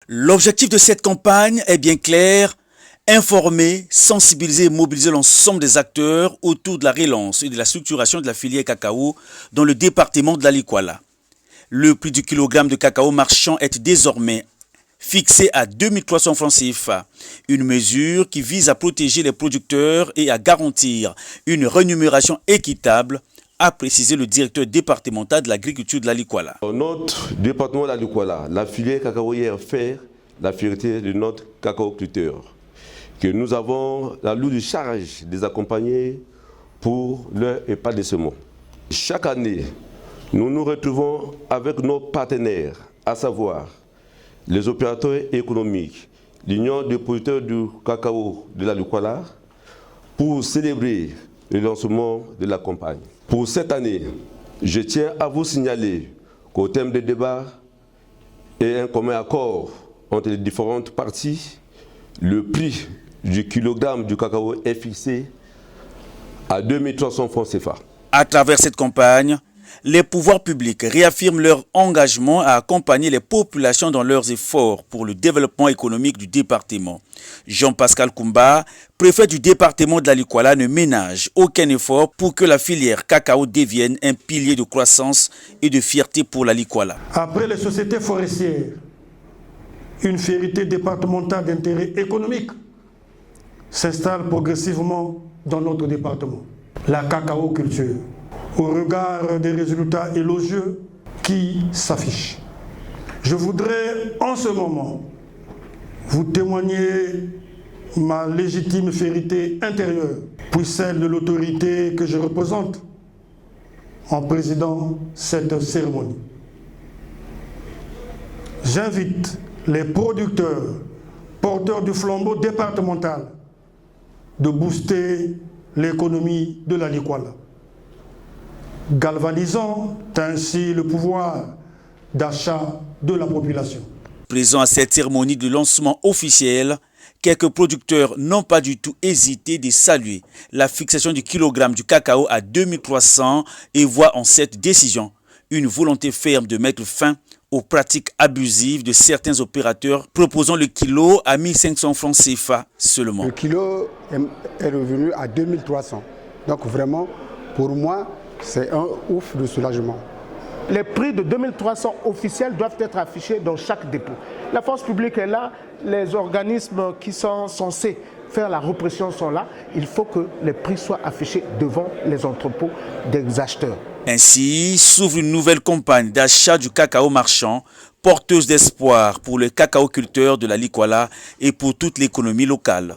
L'objectif de cette campagne est bien clair: informer, sensibiliser et mobiliser l'ensemble des acteurs autour de la relance et de la structuration de la filière cacao dans le département de la Likwala. Le prix du kilogramme de cacao marchand est désormais fixé à 2300 francs CFA, une mesure qui vise à protéger les producteurs et à garantir une rémunération équitable, a précisé le directeur départemental de l'agriculture de la Likwala. Dans notre département de la Likwala, la filière cacaoyère fait la fierté de notre cacaoculteur, que nous avons la lourde charge de les accompagner pour leur épanouissement. Chaque année, nous nous retrouvons avec nos partenaires, à savoir les opérateurs économiques, l'Union des producteurs du cacao de la Likwala, pour célébrer le lancement de la campagne. Pour cette année, je tiens à vous signaler qu'au thème des débats et un commun accord entre les différentes parties, le prix du kilogramme du cacao est fixé à 2300 francs CFA. À travers cette campagne, les pouvoirs publics réaffirment leur engagement à accompagner les populations dans leurs efforts pour le développement économique du département. Jean-Pascal Koumba, préfet du département de la Likwala, ne ménage aucun effort pour que la filière cacao devienne un pilier de croissance et de fierté pour la Likwala. Après les sociétés forestières, une fierté départementale d'intérêt économique s'installe progressivement dans notre département. La cacaoculture, au regard des résultats élogieux qui s'affichent. Je voudrais en ce moment vous témoigner ma légitime fierté intérieure, puis celle de l'autorité que je représente en présidant cette cérémonie. J'invite les producteurs, porteurs du flambeau départemental, de booster l'économie de la Likwala, galvanisant ainsi le pouvoir d'achat de la population. Présent à cette cérémonie de lancement officiel, quelques producteurs n'ont pas du tout hésité de saluer la fixation du kilogramme du cacao à 2300 et voient en cette décision une volonté ferme de mettre fin aux pratiques abusives de certains opérateurs proposant le kilo à 1500 francs CFA seulement. Le kilo est revenu à 2300. Donc vraiment, pour moi, c'est un ouf de soulagement. Les prix de 2300 officiels doivent être affichés dans chaque dépôt. La force publique est là, les organismes qui sont censés faire la répression sont là. Il faut que les prix soient affichés devant les entrepôts des acheteurs. Ainsi s'ouvre une nouvelle campagne d'achat du cacao marchand, porteuse d'espoir pour les cacaoculteurs de la Likwala et pour toute l'économie locale.